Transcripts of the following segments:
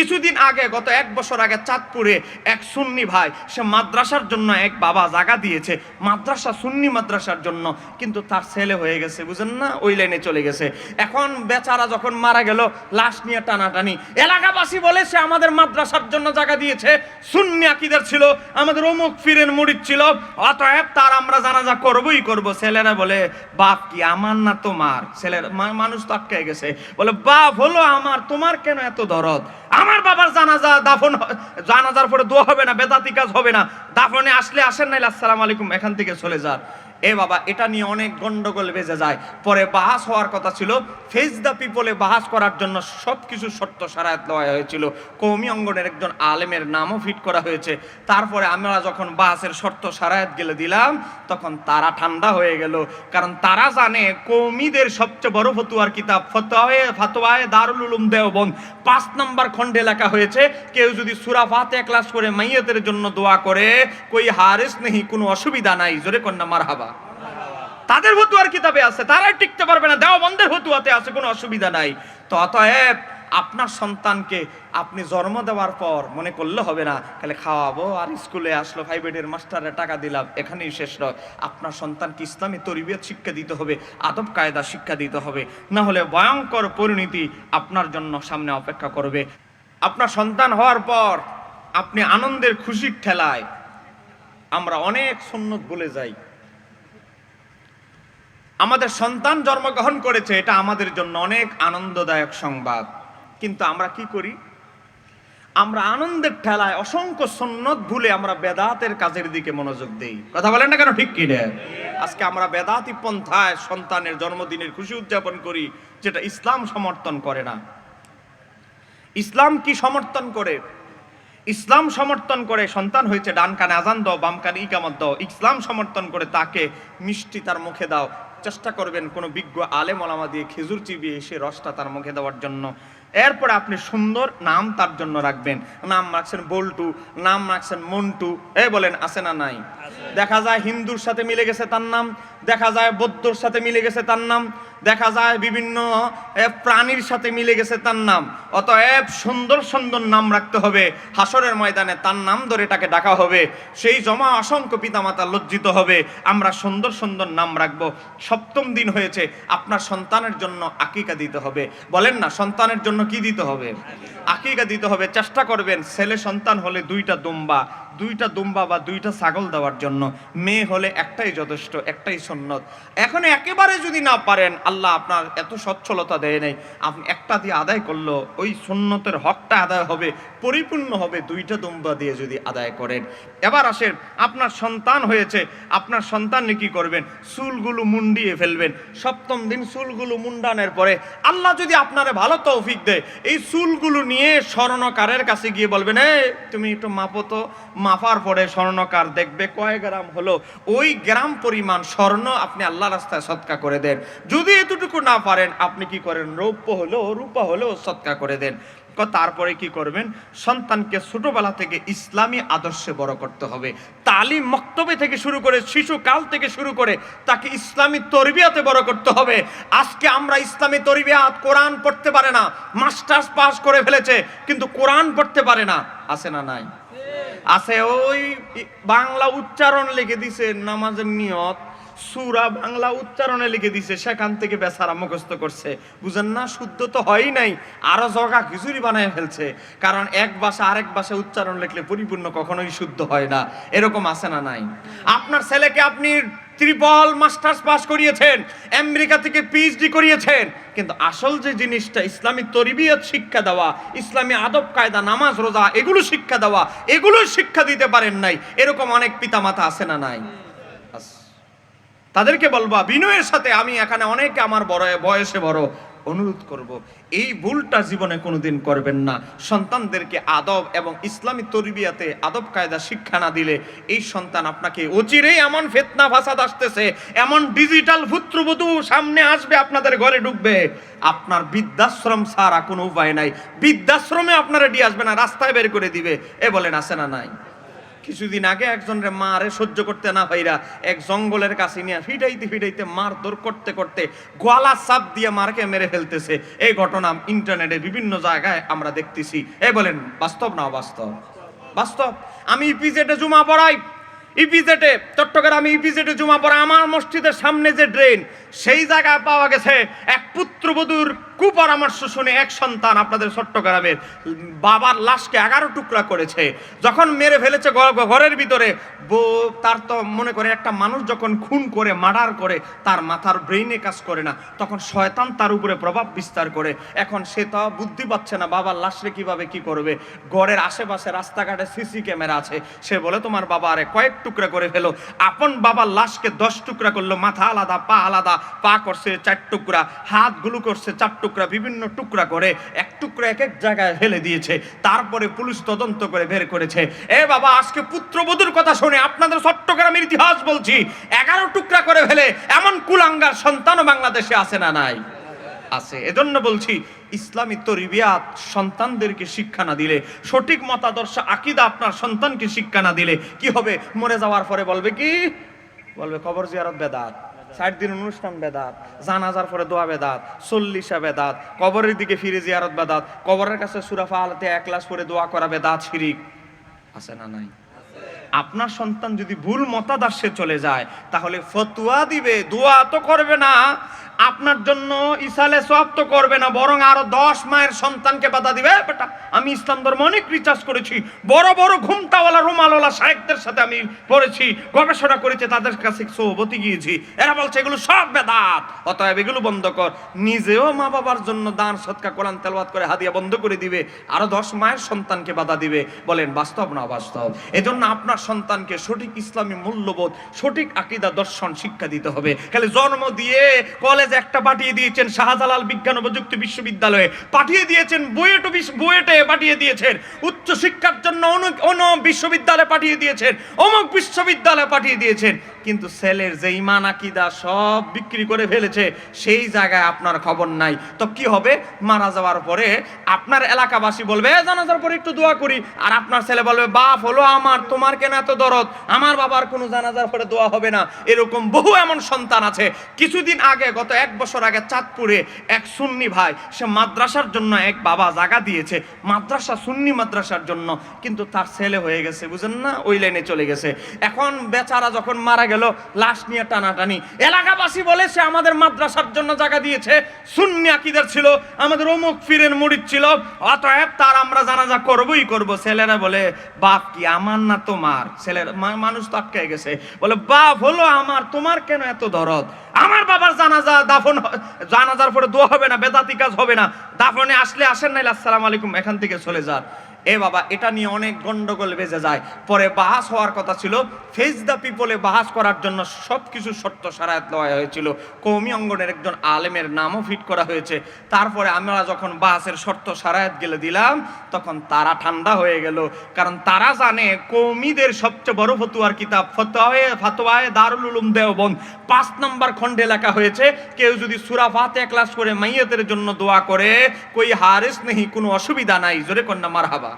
কিছুদিন আগে, গত 1 বছর আগে চাঁদপুরে এক সুন্নি ভাই, সে মাদ্রাসার জন্য এক বাবা জায়গা দিয়েছে, মাদ্রাসা, সুন্নি মাদ্রাসার জন্য, কিন্তু তার ছেলে হয়ে গেছে, বুঝেন না, ওই লাইনে চলে গেছে। এখন বেচারা যখন মারা গেল, লাশ নিয়ে টানাটানি। এলাকাবাসী বলে সে আমাদের মাদ্রাসার জন্য জায়গা দিয়েছে, সুন্নি আকীদার ছিল, আমাদের অমুক পীরের মুরিদ ছিল, অতএব তার আমরা জানাজা করবই করব। ছেলেরা বলে, বাপ কি আমার না তোমার? ছেলের মানুষ তো আটকে গেছে, বলে বাপ হলো আমার, তোমার কেন এত দরদ? আমার বাবার জানাজা, দাফন, জানাজার পরে দোয়া হবে না, বেদাতি কাজ হবে না, দাফনে আসলে আসেন, নাইলে আসসালামু আলাইকুম, এখান থেকে চলে যান। এ বাবা, এটা নিয়ে অনেক গন্ডগোল বেজে যায়। পরে বাহাস হওয়ার কথা ছিল, ফেজ দ্য পিপলে বাহাস করার জন্য সবকিছু শর্ত সারায়াত দেওয়া হয়েছিল, কওমি অঙ্গনের একজন আলেমের নামও ফিট করা হয়েছে। তারপরে আমরা যখন বাহাসের শর্ত সারায়াত গেলে দিলাম, তখন তারা ঠান্ডা হয়ে গেল, কারণ তারা জানে কওমিদের সবচেয়ে বড় ফতোয়ার কিতাব ফাতোয়ায়ে দারুল উলুম দেওবন্দ 5 নম্বর খণ্ডে লেখা হয়েছে, কেউ যদি সূরা ফাতিহা ক্লাস করে মাইয়াতের জন্য দোয়া করে, কোই হারিস নেই, কোনো অসুবিধা নাই, জোরে কন্যা মারহাবা। তাদের ফতোয়ার কিতাবে আছে, তারাই টিকতে পারবে না, দেওবন্দের ফতোয়াতে আছে, কোনো অসুবিধা নাই। তো অতএব আপনার সন্তানকে আপনি জন্ম দেওয়ার পর মনে করলে হবে না, তাহলে খাওয়াবো আর স্কুলে আসলো, প্রাইভেটের মাস্টারের টাকা দিলাম, এখানেই শেষ নয়। আপনার সন্তানকে ইসলামী তরবিয়ত শিক্ষা দিতে হবে, আদব কায়দা শিক্ষা দিতে হবে, না হলে ভয়ঙ্কর পরিণতি আপনার জন্য সামনে অপেক্ষা করবে। আপনার সন্তান হওয়ার পর আপনি আনন্দের খুশির ঠেলায় আমরা অনেক সুন্নত ভুলে যাই। আমাদের সন্তান জন্মগ্রহণ করেছে, এটা আমাদের জন্য অনেক আনন্দদায়ক সংবাদ, কিন্তু আমরা কি করি? আমরা আনন্দের ঠেলায় অসংখ্য সুন্নত ভুলে আমরা বেদাতের কাজের দিকে মনোযোগ দেই। কথা বলেন না কেন, ঠিক কি না? আজকে আমরা বেদাতি পন্থায় সন্তানের জন্মদিনের খুশি উদযাপন করি, যেটা ইসলাম সমর্থন করে না। ইসলাম কি সমর্থন করে? ইসলাম সমর্থন করে সন্তান হয়েছে, ডান কানে আজান দাও, বাম কানে ইকামত দাও। ইসলাম সমর্থন করে তাকে মিষ্টি তার মুখে দাও, চেষ্টা করবেন কোনো বিজ্ঞ আলেম ওলামা দিয়ে খেজুর চিবিয়ে সে রসটা তার মুখে দেওয়ার জন্য। এরপরে আপনি সুন্দর নাম তার জন্য রাখবেন, নাম রাখছেন বল্টু, নাম রাখছেন মন্টু, বলেন আছে না নাই? দেখা যায় হিন্দুর সাথে মিলে গেছে তার নাম, দেখা যায় বৌদ্ধর সাথে মিলে গেছে তার নাম, দেখা যায় বিভিন্ন প্রাণীর সাথে মিলে গেছে তার নাম। অতএব সুন্দর সুন্দর নাম রাখতে হবে, হাসরের ময়দানে তার নাম ধরে তাকে ডাকা হবে, সেই জমা অসংখ্য পিতামাতা লজ্জিত হবে। আমরা সুন্দর সুন্দর নাম রাখবো। 7ম দিন হয়েছে, আপনার সন্তানের জন্য আকিকা দিতে হবে। বলেন না, সন্তানের জন্য কি দিতে হবে? আকিকা দিতে হবে। চেষ্টা করবেন ছেলে সন্তান হলে 2টা দুম্বা বা 2টা ছাগল দেওয়ার জন্য, মেয়ে হলে একটাই যথেষ্ট, একটাই সুন্নত। এখন একেবারে যদি না পারেন, আল্লাহ আপনার এত সচ্ছলতা দেয় নাই, আপনি একটা দিয়ে আদায় করলো, ওই সুন্নতের হকটা আদায় হবে, পরিপূর্ণ হবে 2টা দুম্বা দিয়ে যদি আদায় করেন। এবার আসেন, আপনার সন্তান হয়েছে, আপনার সন্তান কি করবেন? চুলগুলো মুন্ডিয়ে ফেলবেন। 7ম দিন চুলগুলো মুন্ডানোর পরে আল্লাহ যদি আপনারে ভালো তৌফিক দেয়, এই চুলগুলো নিয়ে স্বর্ণকারের কাছে গিয়ে বলবেন, তুমি একটু মাপো তো। মাপার পরে স্বর্ণকার দেখবে কয় গ্রাম হলো, ওই গ্রাম পরিমাণ স্বর্ণ আপনি আল্লাহ রাস্তায় সদকা করে দেন। যদি এতটুকু না পারেন, আপনি কি করেন? রৌপ্য হলো, রূপা হলেও সদকা করে দেন। তারপরে কি করবেন? সন্তানকে ছোটবেলা থেকে ইসলামী আদর্শে বড় করতে হবে। তালিম মক্তবে থেকে শুরু করে, শিশুকাল থেকে শুরু করে তাকে ইসলামী তরবিয়াতে বড় করতে হবে। আজকে আমরা ইসলামী তরবিয়াত, কোরআন পড়তে পারে না, মাস্টার্স পাস করে ফেলেছে কিন্তু কোরআন পড়তে পারে না, আছে না নাই? আছে। ওই বাংলা উচ্চারণ লিখে দিছে, নামাজের নিয়ত সূরা বাংলা উচ্চারণে লিখে দিছে, সেখান থেকে বেচারা মুখস্থ করছে। বুঝেন না, শুদ্ধ তো হয়ই নাই, আরো জগা খিচুড়ি বানায় ফেলছে। কারণ এক ভাষা আরেক ভাষা উচ্চারণ লিখলে পরিপূর্ণ কখনোই শুদ্ধ হয় না। এরকম আছে না নাই? আপনার ছেলেকে আপনি ট্রিপল মাস্টার্স পাস করিয়েছেন, আমেরিকা থেকে পিএইচডি করিয়েছেন, কিন্তু আসল যে জিনিসটা ইসলামী তরবিয়ত শিক্ষা দেওয়া, ইসলামী আদব কায়দা, নামাজ রোজা, এগুলো শিক্ষা দেওয়া, এগুলো শিক্ষা দিতে পারেন নাই। এরকম অনেক পিতামাতা আছে না নাই? তাদেরকে বলবা বিনয়ের সাথে, আমি এখানে অনেকে আমার বয়সে বড়, অনুরোধ করব, এই ভুলটা জীবনে কোনোদিন করবেন না। সন্তানদেরকে আদব এবং ইসলামী তরবিয়াতে আদব কায়দা শিক্ষা না দিলে এই সন্তান আপনাকে অচিরেই, এমন ফিতনা ফাসাদ আসতেছে, এমন ডিজিটাল পুত্রবধূ সামনে আসবে, আপনাদের ঘরে ঢুকবে, আপনার বৃদ্ধাশ্রম ছাড়া কোনো উপায় নাই। বৃদ্ধাশ্রমে আপনারা দিয়ে আসবে না, রাস্তায় বের করে দিবে। বলেন আছে না নাই? কিছুদিন আগে একজনের মারে সহ্য করতে না পাইরা এক জঙ্গলের কাছে নিয়ে ফিটাইতে ফিটাইতে মারধর করতে করতে গলা চাপ দিয়ে মারকে মেরে ফেলতেছে। এই ঘটনা ইন্টারনেটে বিভিন্ন জায়গায় আমরা দেখতেছি। বলেন বাস্তব না অবাস্তব? বাস্তব। আমি ইপিজেডে জুমা পড়াই, ইপিজেডে চট্টগ্রামে ইপিজেডে জুমা পড়াই। আমার মসজিদের সামনে যে ড্রেন, সেই জায়গায় পাওয়া গেছে এক পুত্রবধূর কুপরামর্শ শুনে এক সন্তান আপনাদের চট্টগ্রামের বাবার লাশকে 11 টুকরা করেছে। যখন মেরে ফেলেছে ঘরের ভিতরে, তার তো মনে করে একটা মানুষ যখন খুন করে মার্ডার করে তার মাথার ব্রেইনে কাজ করে না, তখন শয়তান তার উপরে প্রভাব বিস্তার করে। এখন সে তো বুদ্ধি পাচ্ছে না বাবার লাশরে কিভাবে কি করবে। ঘরের আশেপাশে রাস্তাঘাটে সিসি ক্যামেরা আছে। সে বলে তোমার বাবা আরে কয়েক টুকরা করে ফেলো। আপন বাবার লাশকে 10 টুকরা করলো, মাথা আলাদা, পা আলাদা, পা করছে 4 টুকরা, হাতগুলো করছে 4 টুকরা, বিভিন্ন টুকরা করে এক টুকরা এক এক জায়গায় ফেলে দিয়েছে। তারপরে পুলিশ তদন্ত করে বের করেছে। বাবা, আজকে পুত্রবধূর কথা শুনে আপনাদের চট্টগ্রামের ইতিহাস বলছি, 11 টুকরা করে ফেলে এমন কুলাঙ্গার সন্তানও বাংলাদেশে আছে না নাই? আছে। এজন্য বলছি, ইসলামী তরবিয়াত সন্তানদেরকে শিক্ষা না দিলে, সঠিক মতাদর্শ আকীদা আপনার সন্তানকে শিক্ষা না দিলে কি হবে? মরে যাওয়ার পরে বলবে কি? বলবে কবর জিয়ারত বেদাত, 60 দিন অনুষ্ঠান বেদাত, জানাজার পরে দোয়া বেদাত, 40 বেদাত, কবরের দিকে ফিরে জিয়ারত বেদাত, কবরের কাছে সূরা ফাতিহা 1 ক্লাস পড়ে দোয়া করা বেদাত, শিরিক। আছে না নাই? আপনার সন্তান যদি ভুল মতাদর্শে চলে যায়, তাহলে ফতোয়া দিবে, দোয়া তো করবে না, আপনার জন্য ইসালে সওয়াব তো করবে না, বরং আরো 10 মায়ের সন্তানকে বাধা দিবে। বেটা, আমি ইসলাম ধর্ম অনেক রিসার্চ করেছি, বড় বড় ঘুমটাওয়ালা রুমালওয়ালা শায়েখদের সাথে আমি পড়েছি, গবেষণা করেছি, তাদের কাছে সোহবতি গিয়েছি, এরা বলছে এগুলো সব বেদাত, অতএব এগুলো বন্ধ কর। নিজেও মা বাবার জন্য দান সদকা কোরআন তেলাওয়াত করে হাদিয়া বন্ধ করে দিবে, আরো 10 মায়ের সন্তানকে বাধা দিবে। বলেন বাস্তব না অবাস্তব? এজন্য আপনার সন্তানকে সঠিক ইসলামী মূল্যবোধ, সঠিক আকীদা দর্শন শিক্ষা দিতে হবে। খালি জন্ম দিয়ে কলেজ একটা পাঠিয়ে দিয়েছেন, শাহজালাল বিজ্ঞান ও প্রযুক্তি বিশ্ববিদ্যালয়ে পাঠিয়ে দিয়েছেন, বুয়েটে পাঠিয়ে দিয়েছেন, উচ্চ শিক্ষার জন্য অন্য বিশ্ববিদ্যালয়ে পাঠিয়ে দিয়েছেন, অমুক বিশ্ববিদ্যালয়ে পাঠিয়ে দিয়েছেন, কিন্তু ছেলের যে ঈমান আকীদা সব বিক্রি করে ফেলেছে, সেই জায়গায় আপনার খবর নাই। তো কি হবে? মারা যাওয়ার পরে আপনার এলাকাবাসী বলবে জানাজার পরে একটু দোয়া করি, আর আপনার ছেলে বলবে বাপ হলো আমার, তোমার কেন এত দরদ, আমার বাবার কোনো জানাজার পরে দোয়া হবে না। এরকম বহু এমন সন্তান আছে। কিছুদিন আগে, গত 1 বছর আগে, চাঁদপুরে এক সুন্নি ভাই, সে মাদ্রাসার জন্য এক বাবা জায়গা দিয়েছে, মাদ্রাসা, সুন্নি মাদ্রাসার জন্য, কিন্তু তার ছেলে হয়ে গেছে, বুঝেন না, ওই লাইনে চলে গেছে। এখন বেচারা যখন মারা গেল, লাশ নিয়ে টানাটানি, এলাকাবাসী বলে সে আমাদের মাদ্রাসার জন্য জায়গা দিয়েছে, সুন্নি আকীদার ছিল, আমাদের অমুক পীরের মুরিদ ছিল, অতএব তার আমরা জানাজা করবই করব। ছেলেরা বলে বাপ কি আমার না তোমার? ছেলের মানুষ তো আটকে গেছে, বলে বাপ হলো আমার, তোমার কেন এত দরদ? আমার বাবার জানাজা, দাফন, জানাজার পরে দোয়া হবে না, বেদাতি কাজ হবে না, দাফনে আসলে আসেন, নাইলে আসসালামু আলাইকুম, এখান থেকে চলে যান। বাবা, এটা নিয়ে অনেক গন্ডগোল বেজে যায়। পরে বাহাস হওয়ার কথা ছিল, ফেজ দ্য পিপলে বাহাস করার জন্য সবকিছু শর্ত সারায়াত দেওয়া হয়েছিল, কওমি অঙ্গনের একজন আলেমের নামও ফিট করা হয়েছে। তারপরে আমরা যখন বাহাসের শর্ত সারায়াত গেলে দিলাম, তখন তারা ঠান্ডা হয়ে গেল, কারণ তারা জানে কওমিদের সবচেয়ে বড় ফতোয়ার কিতাব ফতোয়ায়ে দারুল উলুম দেওবন্দ 5 নম্বর খণ্ডে লেখা হয়েছে, কেউ যদি সূরা ফাতিহা ক্লাস করে মাইয়াতের জন্য দোয়া করে, কই হারিস নেই, কোনো অসুবিধা নাই, জোরে কন্যা মারহাবা।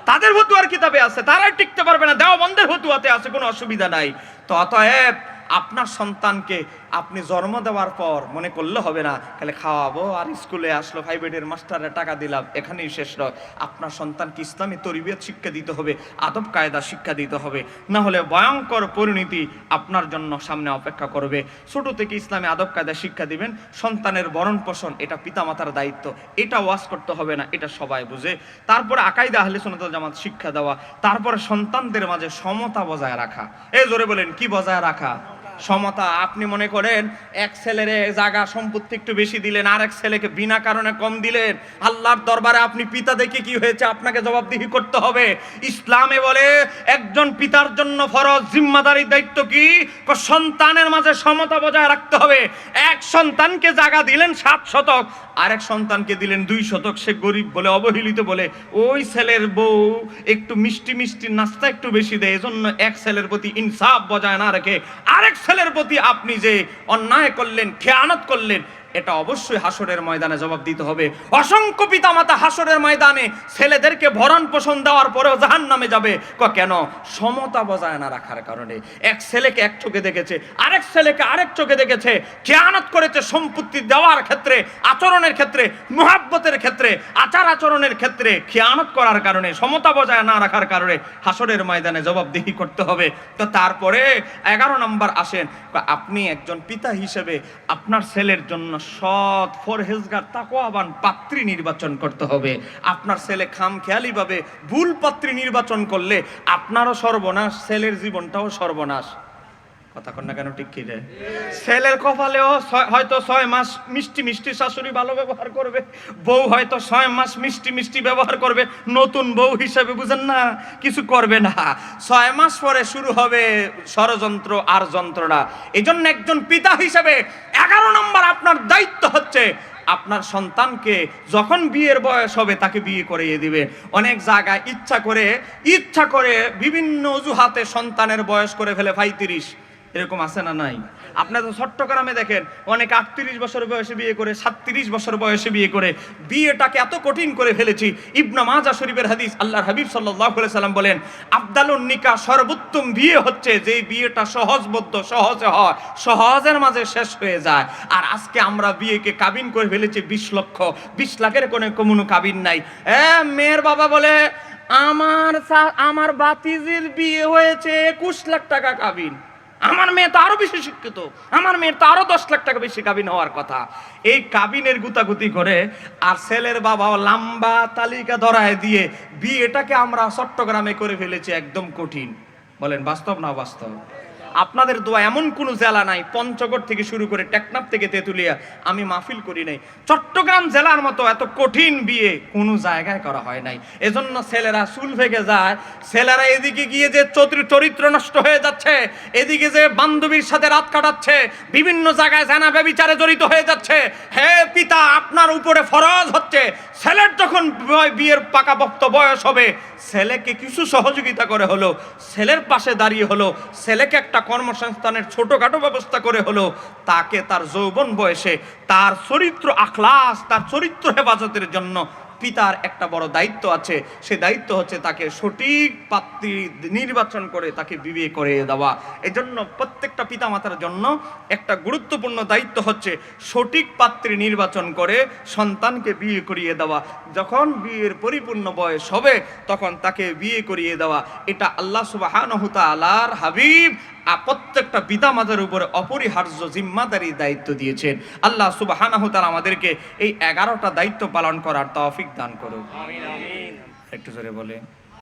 তাদের ফতোয়ার কিতাবে আছে, তারাই টিকতে পারবে না, দেওবন্দের ফতোয়াতে আছে, কোনো অসুবিধা নাই। তো অতএব আপনার সন্তানকে আপনি জন্ম দেওয়ার পর মনে করলে হবে না খালি খাওয়াবো আর স্কুলে আসলো, প্রাইভেটের মাস্টারে টাকা দিলাম, এখানেই শেষ নয়। আপনার সন্তানকে ইসলামী তরবিয়ত শিক্ষা দিতে হবে, আদব কায়দা শিক্ষা দিতে হবে, না হলে ভয়ঙ্কর পরিণতি আপনার জন্য সামনে অপেক্ষা করবে। ছোট থেকে ইসলামী আদব কায়দা শিক্ষা দিবেন। সন্তানের ভরণ পোষণ এটা পিতামাতার দায়িত্ব, এটা ওয়াজ করতে হবে না, এটা সবাই বুঝে। তারপরে আকাইদা আহলে সুন্নাত ওয়াল জামাত শিক্ষা দেওয়া, তারপরে সন্তানদের মাঝে সমতা বজায় রাখা। জোরে বলেন কি বজায় রাখা? সমতা। আপনি মনে করেন এক ছেলের জায়গা সম্পত্তি একটু বেশি দিলেন, আর এক ছেলেকে বিনা কারণে কম দিলেন, আল্লাহর দরবারে আপনি পিতা দেখে কি হয়েছে আপনাকে জবাবদিহি করতে হবে। ইসলামে বলে একজন পিতার জন্য ফরজ জিম্মাদারি দায়িত্ব কি? সন্তানের মাঝে সমতা বজায় রাখতে হবে। এক সন্তানকে জায়গা দিলেন 7 শতক, আরেক সন্তানকে দিলেন 2 শতক, সে গরিব বলে, অবহেলিত বলে, ওই ছেলের বউ একটু মিষ্টি মিষ্টি নাস্তা একটু বেশি দেয়, এজন্য এক ছেলের প্রতি ইনসাফ বজায় না রেখে আরেক ছেলের প্রতি আপনি যে অন্যায় করলেন, খেয়ানত করলেন, এটা অবশ্যই হাসরের ময়দানে জবাব দিতে হবে। অসংখ্য পিতামাতা হাসরের ময়দানে ছেলেদেরকে ভরণ পোষণ দেওয়ার পরেও জাহান্নামে যাবে। কেন? সমতা বজায় না রাখার কারণে। এক ছেলেকে এক চোখে দেখেছে, আরেক ছেলেকে আরেক চোখে দেখেছে, খেয়ানত করেছে সম্পত্তি দেওয়ার ক্ষেত্রে, আচরণের ক্ষেত্রে, মুহাব্বতের ক্ষেত্রে, আচার আচরণের ক্ষেত্রে খেয়ানত করার কারণে, সমতা বজায় না রাখার কারণে হাসরের ময়দানে জবাবদিহি করতে হবে। তো তারপরে 11 নম্বর আসেন, আপনি একজন পিতা হিসেবে আপনার ছেলের জন্য সৎ, পরহেজগার, তাকওয়াবান পাত্রী নির্বাচন করতে হবে। আপনার ছেলে খামখেয়ালি ভাবে ভুল পাত্রী নির্বাচন করলে আপনারও সর্বনাশ, ছেলের জীবনটাও সর্বনাশ। কথা কন না কেন? ঠিক কি রে? ছেলের কপালেও হয়তো 6 মাস মিষ্টি মিষ্টি শাশুড়ি ভালো ব্যবহার করবে, বউ হয়তো 6 মাস মিষ্টি মিষ্টি ব্যবহার করবে, নতুন বউ হিসেবে বুঝেন না, কিছু করবে না। 6 মাস পরে শুরু হবে ষড়যন্ত্র আর যন্ত্রণা। এই জন্য একজন পিতা হিসেবে 11 নম্বর আপনার দায়িত্ব হচ্ছে আপনার সন্তানকে যখন বিয়ের বয়স হবে তাকে বিয়ে করিয়ে দিবে। অনেক জায়গায় ইচ্ছা করে বিভিন্ন অজুহাতে সন্তানের বয়স করে ফেলে 35। এরকম আছে না নাই? আপনাদের চট্টগ্রামে দেখেন অনেক 38 বছর বয়সে বিয়ে করে, 37 বছর বয়সে বিয়ে করে। বিয়েটাকে এত কঠিন করে ফেলেছি। ইবনে মাজাহ শরীফের হাদিস, আল্লাহর হাবিব সাল্লাল্লাহু আলাইহি সাল্লাম বলেন, আফদালুন নিকাহ, সর্বোত্তম বিয়ে হচ্ছে যেই বিয়েটা সহজবোধ্য, সহজে হয়, সহজের মাঝে শেষ হয়ে যায়। আর আজকে আমরা বিয়েকে কাবিন করে ফেলেছি 20 লক্ষ, 20 লাখের কোনো কাবিন নাই। মেয়ের বাবা বলে আমার বাতিজির বিয়ে হয়েছে 21 লাখ টাকা কাবিন, আমার মেয়ে তো আরো বেশি শিক্ষিত, আমার মেয়ের তো আরো 10 লাখ টাকা বেশি কাবিন হওয়ার কথা। এই কাবিনের গুতাগুতি করে আর ছেলের বাবা লম্বা তালিকা ধরায় দিয়ে বিয়েটাকে আমরা চট্টগ্রামে করে ফেলেছি একদম কঠিন। বলেন বাস্তব না বাস্তব? আপনাদের দোয়া এমন কোন জেলা নাই, পঞ্চগড় থেকে শুরু করে টেকনাফ থেকে তেতুলিয়া, আমি মাহফিল করি নাই, চট্টগ্রাম জেলার মতো এত কঠিন বিয়ে কোনো জায়গায় করা হয় নাই। এজন্য ছেলেরা চুল ভেঙে যায়, ছেলেরা এদিকে গিয়ে যে চরিত্র নষ্ট হয়ে যাচ্ছে, এদিকে যে বান্ধবীর সাথে রাত কাটাচ্ছে, বিভিন্ন জায়গায় জানা ব্যভিচারে জড়িত হয়ে যাচ্ছে। হে পিতা, আপনার উপরে ফরজ হচ্ছে ছেলের যখন বিয়ের পাকাপোক্ত বয়স হবে, ছেলেকে কিছু সহযোগিতা করে হলো, ছেলের পাশে দাঁড়িয়ে হলো, ছেলেকে একটা কর্মসংস্থানের ছোটখাটো ব্যবস্থা করে হলো, তাকে তার যৌবন বয়সে তার চরিত্র আখলাস, তার চরিত্র হেফাজতের জন্য পিতার একটা বড় দায়িত্ব আছে। সেই দায়িত্ব হচ্ছে তাকে সঠিক পাত্রী নির্বাচন করে তাকে বিয়ে করে দেওয়া। এজন্য প্রত্যেকটা পিতামাতার জন্য একটা গুরুত্বপূর্ণ দায়িত্ব হচ্ছে সঠিক পাত্রী নির্বাচন করে সন্তানকে বিয়ে করিয়ে দেওয়া। যখন বিয়ের পরিপূর্ণ বয়স হবে তখন তাকে বিয়ে করিয়ে দেওয়া। এটা আল্লাহ সুবহানাহু তাআলার হাবিব প্রত্যেকটা পিতামাতার উপরে অপরিহার্য জিম্মাদারি দায়িত্ব দিয়েছেন। আল্লাহ সুবহানাহু তাআলা আমাদেরকে এই 11টা দায়িত্ব পালন করার তৌফিক দান করুন। আমিন আমিন। একটু জোরে বলে